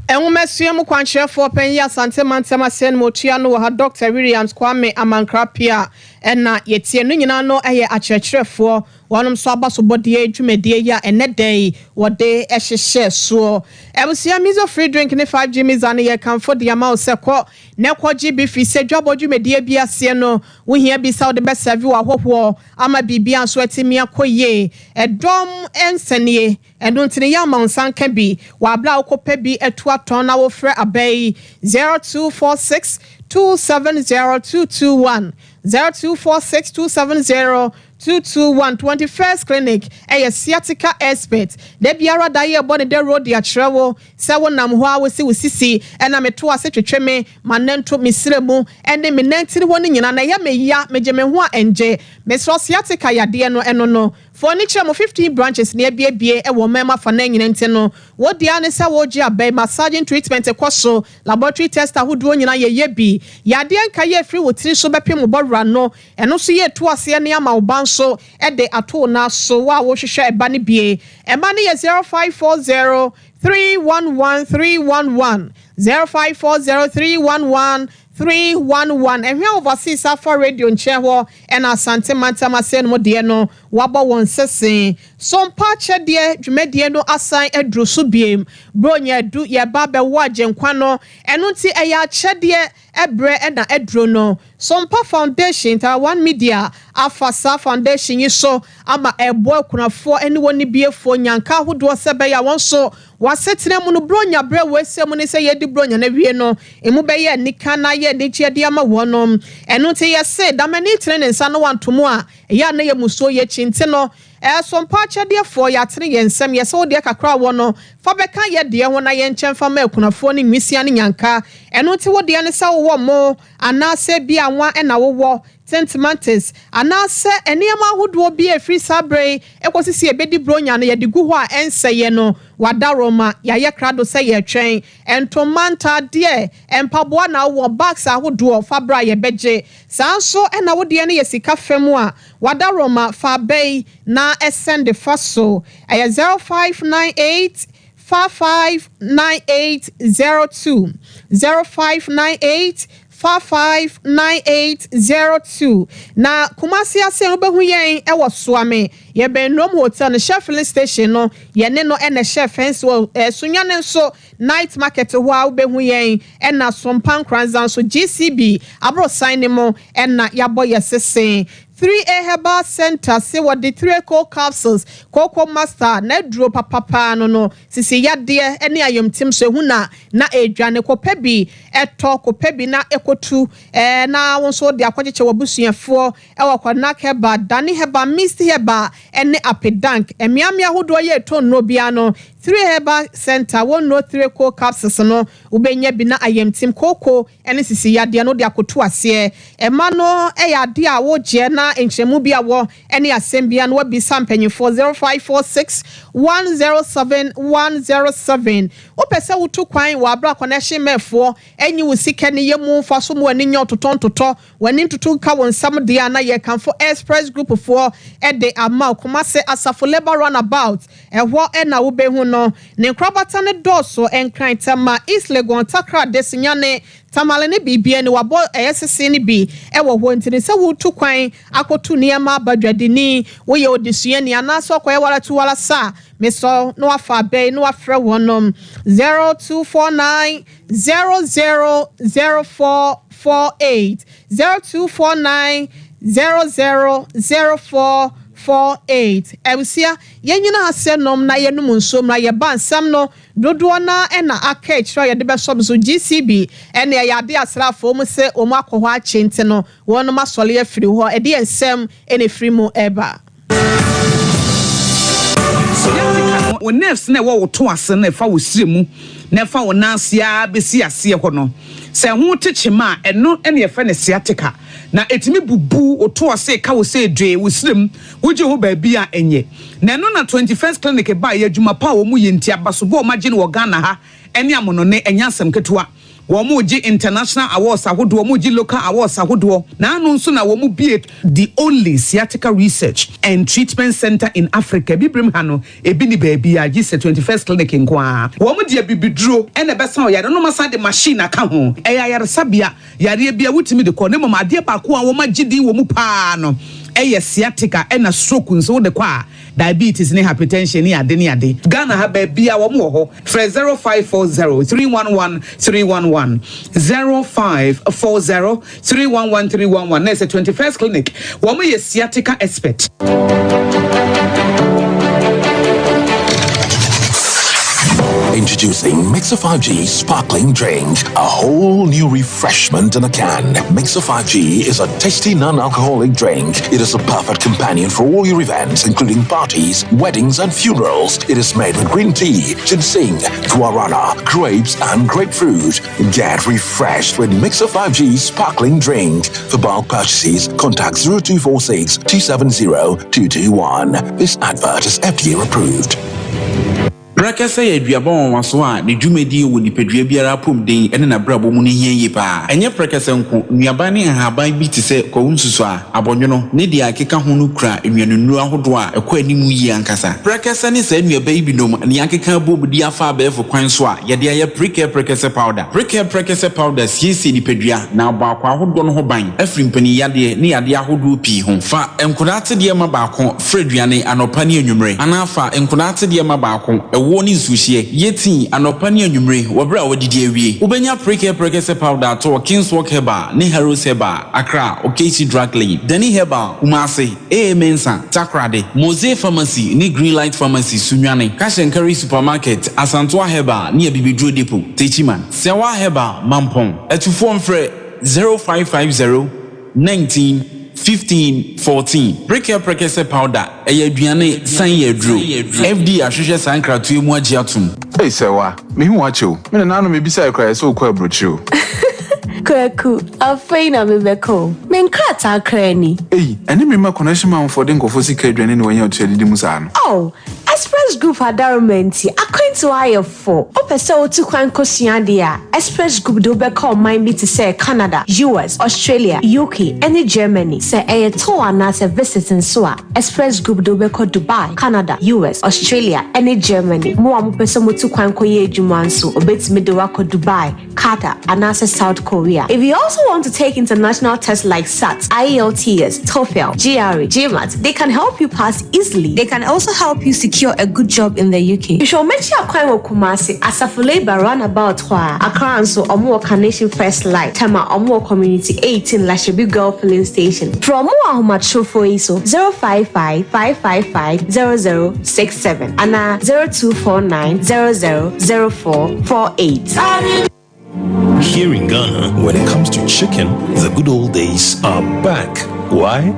Enwumesiam kwanche for penye asante mantama sen motua no ha Dr. Williams Kwame Amankrapia ena yetie no nyina no eye akyerɛkyerɛfo wɔnom so aba so bɔde adwumadie ya ene day wɔde ɛhyehyɛ so ebusia mizo free drink ne 5G mizane ye kamfo de ama osekɔ ne kɔgye bi fi se dwabɔ dwumadie bi ase no wo hia bi sa wo de be serve wo ahoho ama bibia so atimi akɔye ɛdɔm ensenie ɛdontene ya ma nsanka bi wa abla okopa bi etu aton na wo frɛ abai 0246 270221 0246 270 221 21st clinic sciatica expert de biara da ye bone de road ya kyerɛwo sɛ wonam ho a wosi wosisi ɛna meto ase twetweme manento misremu ɛne me nantiri wɔ ne nyina na ya meya megeme ho a enje mesro sciatica yade no ɛno no for ni kyerɛ mo 15 branches ne abiebie ɛwɔ mema fa na nyina nti no wodia ne sɛ wogie abai massaging treatment ekoso laboratory test ahodoɔ nyina ye bi yade nka ye free wotiri so bepem bɔwra no ɛno so ye to ase ne ama wo so ede ato na so wa wo hwehwɛ eba ne bie eba ne 0540 311 311 0540 311 311 ehwe overseas afa radio nche ho ena asante mantama se no de no wabɔ won sese Sompa chede dwumadie no asan aduru so biem bronya du ye ba be wo agenkwa no eno nti eya chede ebre ena aduru no Sompa Foundation ta one media afasa foundation yi so ama ebo akunafo eni woni biefo nyanka hodo sebe ya won so wasetene mu no bronya bre wesem ne se yedi bronya na wie no emu be ye nika na ye de chiade ama wonom eno nti ye se damani tene ne nsa no wantomo a ya na ye muso ye chinte no Sompa chede for ya tene ye nsem ye se wo de kakra wo no fa beka ye de ho na ye nkyemfa ma akunafo ne nwisia ne nyanka eno nti wo de ne sa wo mo anase bi anwa na wo Tentimantes anase eniama ahodo bi afri sabre ekosisi ebedi bronya na ye de gu ho a enseye no wadaroma ya ye krado se ye twen entomanta de empaboa na wo bags ahodo fabra ye beje sanso na wo de ne ye sika femu a wadaroma fa bei na send faso 0598 559802 0598 559802 na Kumasi ase obehu yen e wo soame ye Bennom hotel no chef filling station no ye ne no ene chef fence wo sunwane nso night market ho a obehu yen e na Sompa Nkranza so GCB abro sign ne mo e na yabo ye sesen 3A Herbal Center say what the 3 cold capsules Cocoa Master na duro papa no sisi yade ene ayom tim so huna na edwane kopebi eto kopebi na ekotu na won so de akwacheche wabusuafo e wakwana heba dani heba mist heba ene apedank emiamia hodo ye to no bia no 3 Herbal Center 103 co capsules no ubenya bi na ayemtim koko ene sisi yade no de akoto ase ema no yade a wo je na enchemu bi awo ene asembia no wabi sampanyfo 0546 107 107 opese wutu kwan wa abra connection mefo enyi wusike ne yemu faso mu ani nya ototontoto wani tutu ka wonsam de ana ye kanfo express group for ede ama komase asafo labor runabout ehwo na wo behu no ne krabata ne doso enkran tama East Legon Takra desinyane tamale ne bibia ne wabo esese ne bi ewo ho ntini se wutu kwan akotu niema badwadini wo ye odisue ne anaso koye wala tu wala sa meso no afa be no afre wonom 0249 000448 0249 000448 Ebusia yenyina hasenom na yenum nsom na ye bansam no dodo na na aka ekiro ye de besom so GCB ene ya de asrafo mu se omu akoho achente no wono masole afiri ho e de ensem ene free mu eba o nerves na wo to ase na fa wo siremu na fa wo nansia besi ase ho no se ho techema eno ene ye fa ne sciatica na etimi bubu oto ase ka wo se dwe wo sirem wo je ho ba bia enye na eno na 21st clinic ba ye adwuma pa wo mu ye ntia basobo o magine wo Ghana ha ene amono ne enyasem ketewa Womuji international awards ahodo womuji local awards ahodo na anu nso na womu be the only sciatica research and treatment center in Africa bibrim hano ebi ni baby a gise 21st clinic nkwa womu dia bibidro ene besa o yare no masa de machine aka ho eya yare sabia yare bia wutimi de ko ne mama de ba ko a womu gidi womu pa no eye sciatica ena stroke nso de kwa diabetes ne hypertension ni ade Ghana ha ba bia wo mo ho 0540 311 311 0540 311 311 na 21st clinic wo mo ye sciatica expert. Introducing Mixer 5G Sparkling Drink, a whole new refreshment in a can. Mixer 5G is a tasty non-alcoholic drink. It is a perfect companion for all your events, including parties, weddings, and funerals. It is made with green tea, ginseng, guarana, grapes, and grapefruit. Get refreshed with Mixer 5G Sparkling Drink. For bulk purchases, contact 0246 270 221. This advert is FDA approved. Brakasa ye duabon waso a ne dwumedi wo nipadua biara pom den ene na brabo mu ne hienye pa enye brakasa nko nuaban ne haban bi te se ko nsusu a abonwono ne dia akeka ho no kura enwanunu ahodo a ekọ animu yi ankasa brakasa ne sa nuaban bi nom ne akeka bobudi afa abefo kwan so a ye de aye brakasa powder siesi nipadua na abakwa ahodo no ho ban afri mpani yade ne yade ahodo pi ho fa enkodate de ma baako freduane anopa ne anwumre anafa enkodate de ma baako woni sushie yeti anopa ne anwumre wobra wodidi awie ubenya prekese powder to Kingswalk Herbal ne Heroes Herbal Accra Okesi Drug Lane Dani Herbal Umase Mensa Takrade Mose Pharmacy ne Greenlight Pharmacy Sunwane Cash and Carry Supermarket Asantoa Herbal ne Bibidro Depot Techiman Sewa Herbal Mampong etufo mfre 0550 19 15 14 prekese powder aduane san yedro FD ahwehwe san kratoe mu agi atum ei sewa mehu acho me na no me bisa ekra so kwa brochu Kwaku, afeina mebeko. Menkrata krani. Ei, ene me ma connection ma for den kofo sika aduane ne wanya otuadi musa no. Oh, Express Group adarumenti akwantu ayefo. Opese otu kwan kosua dia. Express Group do be call mine be to say Canada, US, Australia, UK, and Germany. Say a tour na se visiting so a. Express Group do be call Dubai, Canada, US, Australia, and Germany. Mo amopese motu kwan koye adwuma nso obetimi de wako Dubai, Qatar, and South Korea. If you also want to take international tests like SAT, IELTS, TOEFL, GRE, GMAT, they can help you pass easily. They can also help you secure a good job in the UK. You should make sure you Kumasi Asafo Labor Runabout Accra and so Omo Carnation First Light, Tema Omo Community 18 Lashabi Girl Filling Station. From Omo Ahumad for ISO 055 555 0067 and 0249 000448. Here in Ghana, when it comes to chicken, the good old days are back. Why?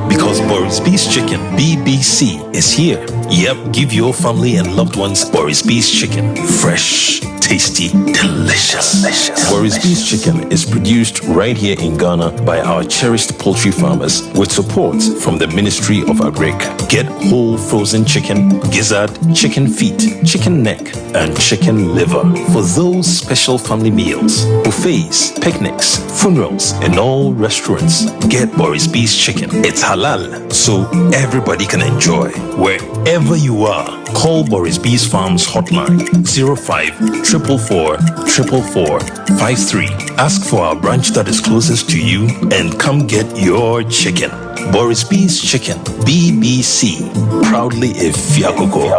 Because Boris B's Chicken, BBC, is here. Yep, give your family and loved ones Boris Bees chicken. Fresh, tasty, delicious. Boris Bees chicken is produced right here in Ghana by our cherished poultry farmers with support from the Ministry of Agric. Get whole frozen chicken, gizzard, chicken feet, chicken neck, and chicken liver for those special family meals, buffets, picnics, funerals, and all restaurants. Get Boris Bees chicken. It's halal, so everybody can enjoy. Wherever you are, call Boris Bees Farms hotline 05-444-444-53. Ask for our branch that is closest to you and come get your chicken. Boris Bees Chicken, BBC, proudly a Fiakoko.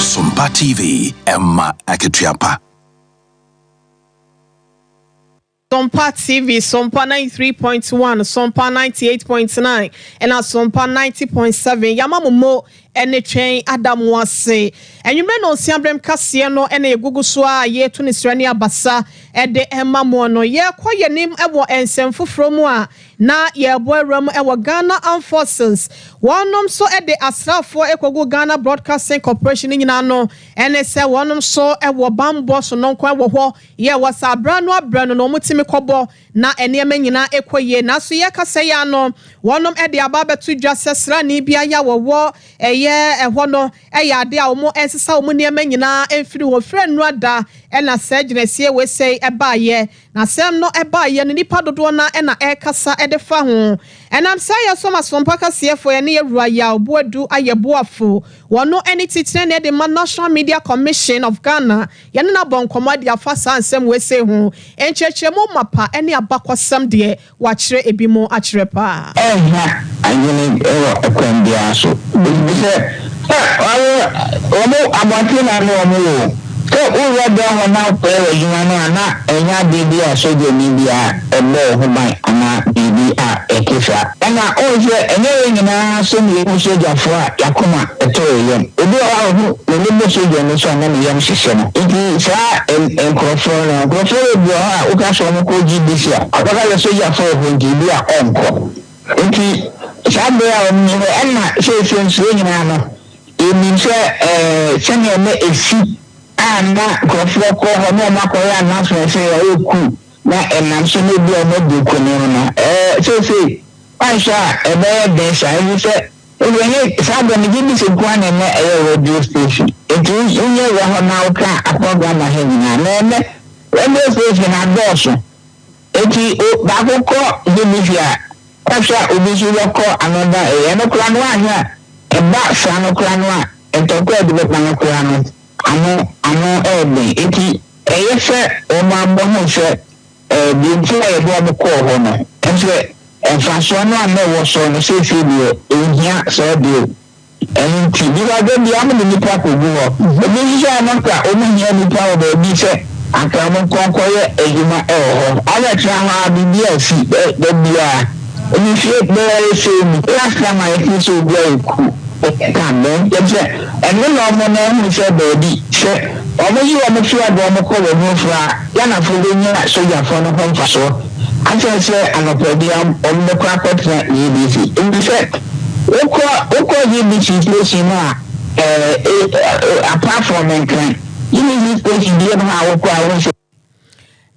Sompa TV, Emma Akitiapa. Sompa TV, Sompa 93.1, Sompa 98.9, and a Sompa 90.7. Yamamumo, and the chain Adam was say. And you may know Siambrem Cassiano and a Google Swa, ye to Nisrania Bassa, and the Emma Mono, ye, call your name ever and send for from moi. Na ye boy rum ewa Ghana Armed Forces. One so at the Asra for Equago Ghana Broadcasting Corporation in Nano, and they say one so ewa bambo so non kwa wo ye was a brand no mutimi kobo na eneme nyina ekwoye na so ye kasa ya no one at the ababa to justice rani bia ya wo eye ehwo no eya ade a omo ensesa omo neme nyina emfiri wo friend no ada e na surgery we say eba ye na sem no eba ye ni nipa dodo na e na e kasa e de fa ho enam say ye so masompa kase for ye ne yewura ya oboadu ayeboafo wono eni titire ne de National Media Commission of Ghana ye na bonkomo de afa sansem we say ho enchechemu mapa eni abakwasam de wa kire ebimo a kire pa anyene ekwambia so bise omo amatina no omo so we do na pe yina na enya bibi a so de ni bia ebe ho ban ana bibi a ekisa na oje enye nyina so mi ko so jafo a yakoma etoyem obi o ho ni mo so je no so na mi yam hihye no nti sa enkrofo bi ha o ka so mo ko GBC a akaka le so jafo ho ngibi a onko nti sa be a mi na so nyina no emi se sene me esi ana kofo ko ho no makoya na so se o ku na enam so ne bi o no bi ko ne no so Aisha ebe de sha yi se oye sabe mi gibi se kwa na radio station etu unye wa ho na uka akwa na he na na radio station na doso eti o ba ko gibi fia Aisha obi su ko anoda no kra no ahia e ba sa no kra no a entoko e de na kra no ano ebe eti eye se o ma bo ho se bi nti e bo ko ho no ense enfaso no ame wo so no se fi bi ehia so bi enti bi wa de bi am ni pa ko gu ho bi ja no ka o mi hia ni pa o bi se aka mo konkoye ejuma e ho ala tra ha bi bi asi de bia ni fi be se mi last time I feel so good kan no yese eno no mo na mu se be se omo yi omo fi ado mo ko we mu fra ya na fo be nya so ya fo no kon fa so I say anopodium on the crackpot EBC. In the fact, Oko EBC station apart from Enkran, you need this station to be how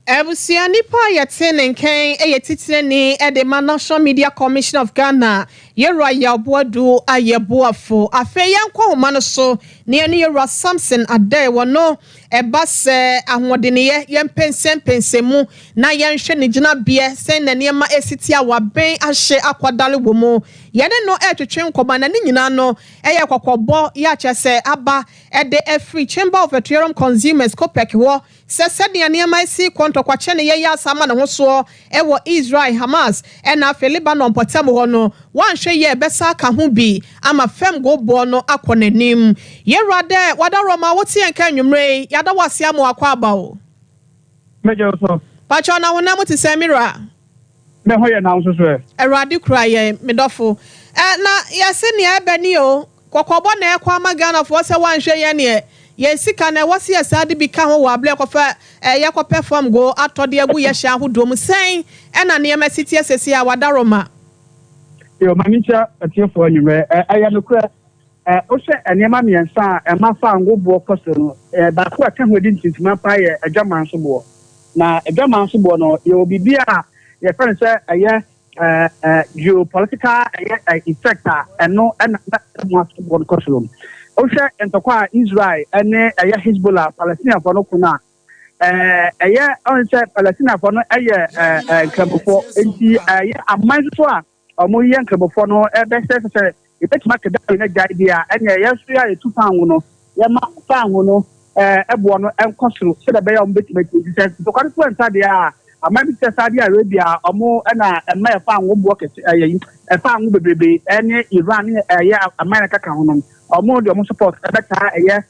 Ebusia nipa yeten nken eyetitire ni the National Media Commission of Ghana yero ayaboadu ayeboafo afeyankwa homa no so ne ne yero Samson Adai wono eba se ahodene yempensempensemu na yenhwe ne gina bie sen na niema esiti awaben ahye akwadale womo yene no etwetwe nkoba na ne nyina no eye kwakwobo ya chese aba de Free Chamber of Petroleum Consumers Copec wo se de niema esi konto kwa chene ye ya sama ne ho so ewo Israel Hamas na Lebanon potam ho no wanhwe ye besa ka ho bi ama fem go bo no akonanim ye rade wada roma woti enka nwumre yada wase am akwa abawo mejo so pacho na wona muti semira me hoye na so so erade kura ye medofo na yase ne ebani o kokobo na ekwa magana fo se wanhwe ye ne sika na wasi asade bi ka ho wa ble kofa yakọ perform go atode agu ye hya hodo mu sen na ne ma city asesi a wadaroma yo manicha atiefo anyume aya no kura o se enema miensa e ma fa ngobo koso no ba ko aka ho di ntintima pa ye adwaman so bo na adwaman so bo no ye obibi a ye friend say geopolitical effect no na mo so bo koso o se entokwa Israel ene Hezbollah Palestine for no kuna on say Palestine for no kambofo enti aman so a omo yen kambofo no say ebetuma keda na idea ene yesu ya 2 pound no ye ma pound no ebo no enkosoro se da be ya ombetuma say to kwari to ntade a amabi se Saudi Arabia omo na ema e fa anwo bo kete ayi e fa anwo bebrebe ene Iran ye America ka ho no omo de omo support ebeta ye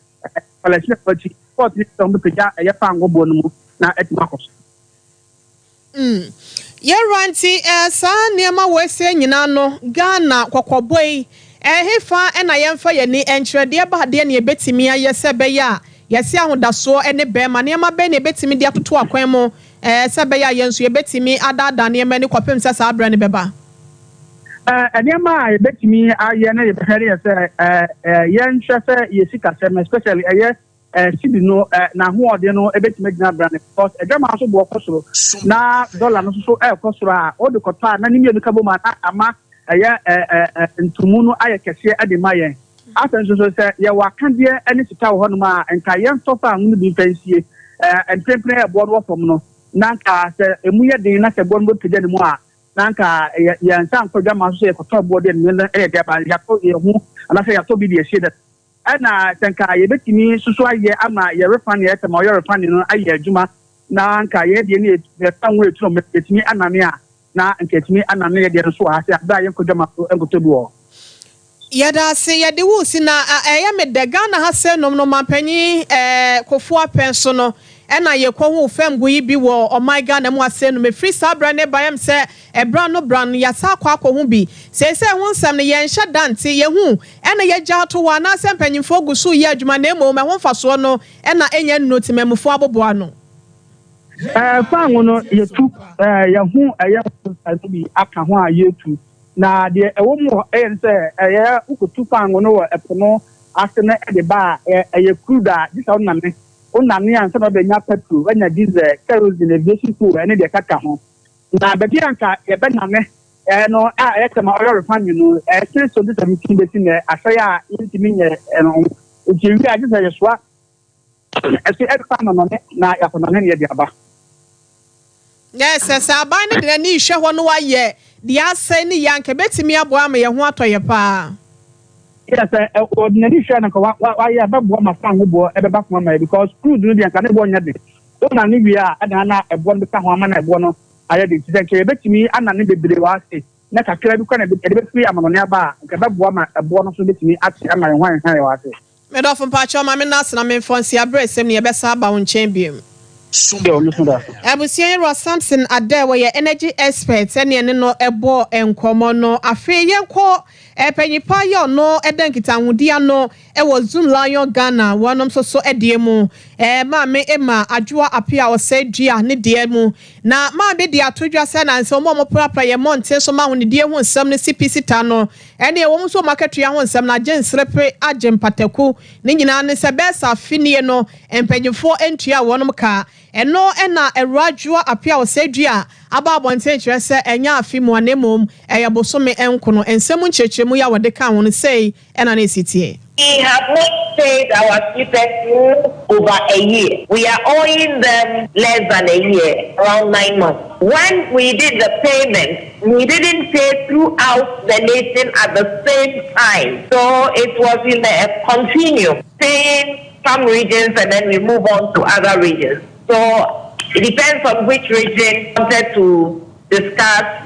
Palestine party support ni so mbeja ye fa anwo bo no mu na etima koso ye ranti sa niema wese nyina no Ghana kwakoboi hefa na yemfa ye ni entrede ba de na ebetimi aye sebe ya yesi ahodaso ene be ma niema be na ebetimi de atoto akwan mu sebe ya yenso ebetimi adada niema ni kwapem sa abra ne beba niema ebetimi aye na ye behari ye se yen hwese yesika se especially aye sidi no na ho ode no ebetimi gina bra ne because edwama so bo kosoro na dollar no so kosoro a o de kota na nimi ebuka bo ma ama ntumu no aye kese ade mayen asan so se ye wakande ene sika wo no ma enka yen tofa anu bi fansie entrepreneur ebo no fom no nanka se emu ye din na se bo no pede ne mu a nanka ye nsan ko dwama so ye kota bo de ne de ba ya to ye hu ana se ya to bi de sie that ana tanka ye betimi susu aye ama ye refund ye tema ye refund no aye adwuma na nka ye de ne ye tanwo etu no betimi anane a na nketimi anane ye de so ha se ada ye kodwama so enkotobuo yada se ye de wusi na ye me de Ghana ha se nom no mampanyi kofu apenso no na ye ko hu fam go yi bi wo o my Ghana mu ase no me free sabra ne bayam se ebra no bran ya sa kwa ko hu bi se hu nsam ne ye nhya dante ye hu na ye gya to wa na se mpanyimfo gusu ye adwuma na emo me ho faso no na enya nnoti memfo aboboa no fango no ye tu ye hu bi aka ho a ye tu na de ewo mu se ye ukutu fango no wo epono asene de ba ye kruda disa oname onane anse no be nya petrol anya diesel kerosene aviation fuel ene de kaka ho na be anka ye be name no a tema oil refinery no since so this meeting be tin asaya intimi nye no ojiwi a disa ye soa ese edfa no na ya kono ne ye de aba yes aban ne de ni hwe ho no wa ye de asai ni yanke betimi abo ama ye ho atoye pa yes ordinary share na wa ya babo ma fa ho bo ebe ba kuma because crude no bi anka ne bo nya de so na ni wi a ada na ebo no ka ho ama na ebo no aye de tise ke betimi ana ne bebre wa se na kakra bi kwa na be free amano ne aba anka babo ma ebo no so betimi ati ama hwan wa se me do fo pa cho ma me na sena me fonsi abresem ne ye be sa ba won champion Abusian Ross Samson Adewa ye energy expert ene ne no ebo enkomo no afi yenko penyipa yo no edankita hudia no wo Zoom Lion Ghana wonom so edie mu ma me ema adwoa apia o se dua ne die mu na ma be dia todwa se na nse mo prapra ye monte so ma hone die hu nsam ne CPC ta no ene wo so marketua hu nsam na agensrepe agempataku ne nyina ne se be sa fini no empenyifo entua wonom ka eno na eradwoa apia o se dua aba bonten kire se enya afi mu anemom eyabosome enkono ensem nchechemu ya wode ka ho sei ena na sitie. We have not paid our sleepers over a year. We are owing them less than a year, around 9 months. When we did the payment, we didn't pay throughout the nation at the same time. So it was in a continuum, paying some regions and then we move on to other regions. So it depends on which region wanted to discuss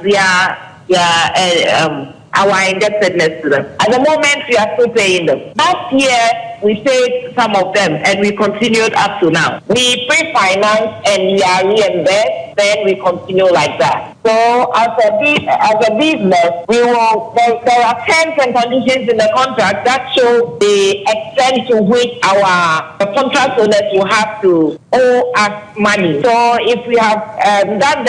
our indebtedness to them. At the moment, we are still paying them. Last year, we paid some of them, and we continued up to now. We pre-finance and we are reimbursed. then we continue like that. So as a business, there are terms and conditions in the contract that show the extent to which the contract owners will have to owe us money. So if we have done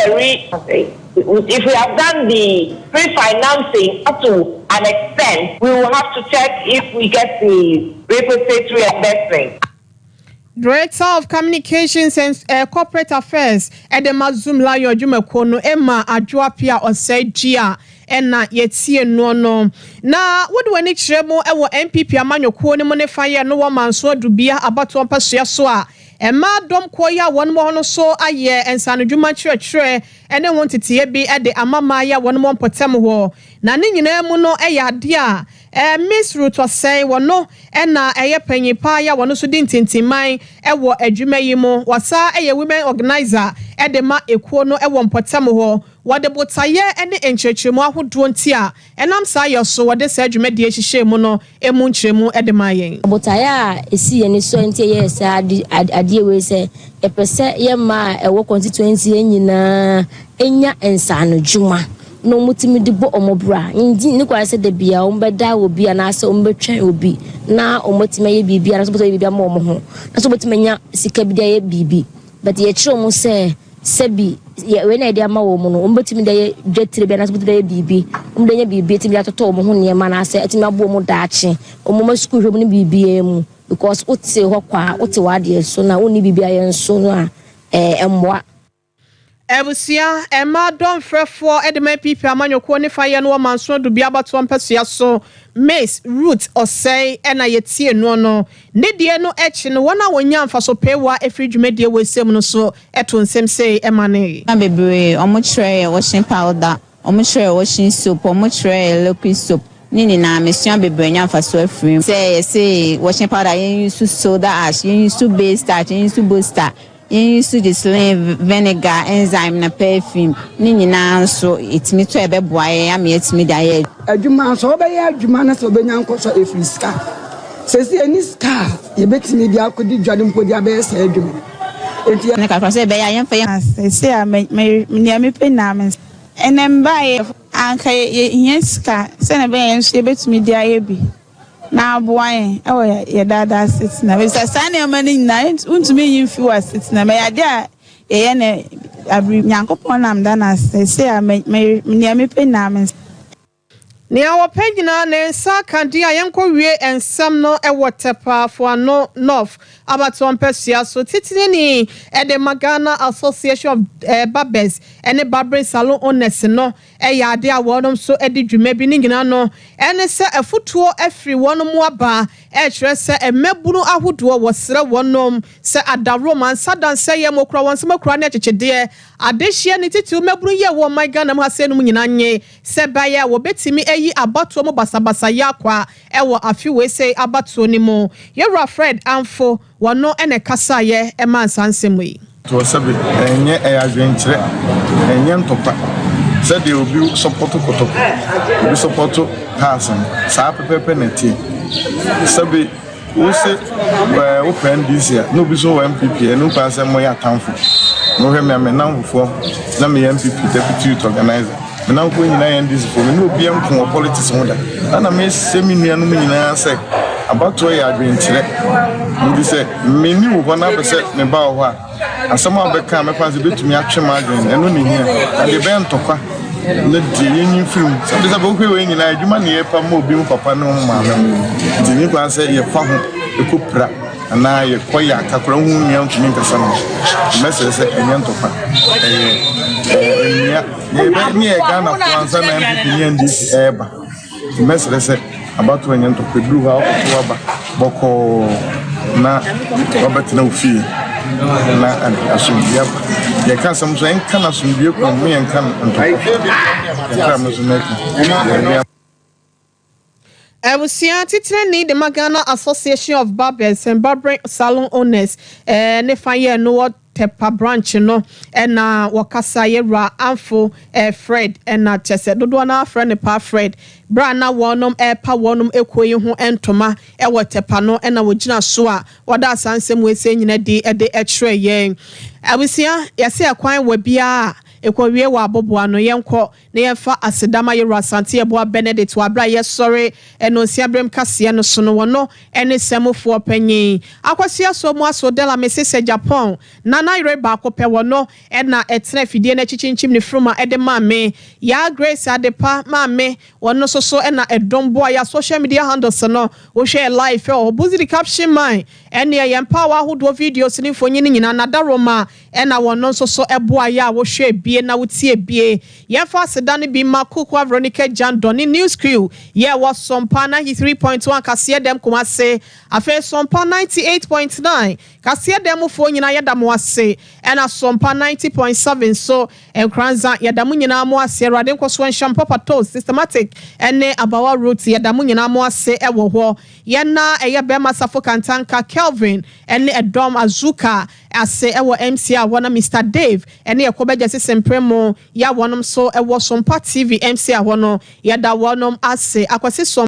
if we have done the pre-financing up to an extent, we will have to check if we get the requisite reimbursement. Director of Communications and Corporate Affairs, Edema Zoom Layo Jumekono, Emma Adjuapia or Sejia, and na yetie no. Na, what do I need Tremo, our MPP Amanyo Kone Monefire, no woman so dubia about one passia soa. Emma dom koya one more so a year and Sanujuma tre, and then wanted to be at the Amamaya one more potamo. Nani muno eya dia. Miss Ruth was say no na eye penyi pa ya wono so di ntintimai ewo adwuma yi mo wasa eye women organizer edema ekuo no ewo mpotam ho wode botaye ene enchechemu ahodo ntia enam sa yo so wode sa adwuma de ehihye mu no emu nchiremu edema yen botaye a esi ye ni so ntia ye sa ade we se epese ye ma ewo constituency enyina enya ensano dwuma no mutimi de bo omobra ndi ni kwa se de bia ombeda obi ana se ombetwa obi na omotime ye bibia na so boto bibia ma omo na so botimenya sika bia ye bibi but ye kire omo se sebi ye we na de ma wo mu no ombotimi de ye dwetire bia na so boto de bibi omdenya bibi timi atoto omo ho ne ma na se atimi abo omo daache omo ma school hwem ni bibia mu because ote ho kwa ote wade so na oni bibia ye nso no a emwa Ebusia Emma don frefo edema pipi amanyoko ne fire no manso do bia bato ampasua so Miss Ruth Osei ena yetie no ne die no echi no wona wonya mfa so pewa efridwumedie wesem no so eto nsem sei emane na bebre omo tray washing powder omo tray washing soap omo tray liquid soap nini na mesua bebre nya mfa so afrim say washing powder yen use soda ash yen use base starch yen use booster use the slim vinegar enzyme na perfume nini na so itimi to ebe boaye am yetimi da ye adwuma so be ye adwuma na so be nyanko so efriska sesi eni ska ye betimi dia akodi dwade mpodi abe se adwuma enti na ka so be ya yemfa ya sesi a me me pe na me enemba ye anka ye ska se na be ye so ye betimi dia ye bi na boy ye dada sit na we say sane mani na untumi yimfi wa sit na me yade a ye ne abri nyankopon nam da na say me pe na me ni awo pagina ne sa kandia yenko wie ensam no ewotepa fo no north abaton pesia so titini ni ede Magana Association of Barbers ene barbering salon owners no yade awodom so edi dwuma bi ni ngina no ene se afutuo afri wonom aba kire se emebunu ahodo wo sere wonom se adaroman sadan se ye mokra won se mokra na chechede adehia ni titu mebunu ye wo Magana mu hasenum nyina nye se baye wo betimi yi abatuo mo basabasa yakwa ewo afiwe say abatuo ni mo yewra Fred Amfo wono ene kasa ye ema sansemu yi to sabe enye adwenkyere enye ntopa said they will be support koto be support hasan sa pepepe na tie sabe wo se open this year no be so MPP enu pa se mo ya tamfo no hwe me namfo na me MPP deputy youth organizer na ko nyina yan this for me no be am politics ho da na me seminu anu nyina say abato ya adwenkyere ndi say me ni wo na be say me ba ho a asama abeka me pa se betumi atwe margin enu ni hia and the ben tokwa le di yin film so be say bo kwe nyina adwuma ne ye pa mo obi mu papa no ma me ndi ni kwa say ye fa ho ekopra ana ye koya kakora hu nua ntumi nkasa no message say enye ntokwa ye be ni e Ghana Kwanza na MPP ni ndisi eba message say about when you to do how to aba boko na Robert na ofi na asumbiya ye kan sam so en kan asumbiya ko me en kan Ebusia titreni the Magana Association of Barbers and Barbering Salon Owners ne faye no tepa branch no ena wakasa yera amfo Fred ena chese dodo na friend pa Fred bra na wonom pa wonom ekoyi ho entoma ewo tepa no ena wogina so a wada sansem we se nyina di e de ekre yen abusia yase akwan wa bia ekwawie wa aboboa no yenko na yemfa asedama yera asante ebo Benedict wa bra ye sorry eno siabrem kase no so no wono ene semofo panyin akwasia so mu aso dela mesese Japan nana yere ba akopɛ wono ena etena fidie na chichinchim ne fruma ede mame ya Grace Adepa mame wono so ena edombo ya social media handles no wo share live o buzi the caption mine ene yempa wa hodo videos ni fonyi ni nyina nadaroma ena wono so eboa ya wo hwe bie na wotie bie yemfa sedane bi makukwa Veronica Jan Doni news crew ye was Sompa 93.1 kase dem kumase afa Sompa 98.9 kase dem fo nyina yedam wase ena Sompa 90.7 so enkranza yedam nyina mo ase rade nkoso enham papa to systematic ene abawa route yedam nyina mo ase ewo ho ye na eye be masafo kantanka Kelvin ene edom azuka ase ewo MC a wona Mr Dave ene ekobeje sesempre ya wonom so ewo Sompa TV MC a wono yeda wonom ase akwase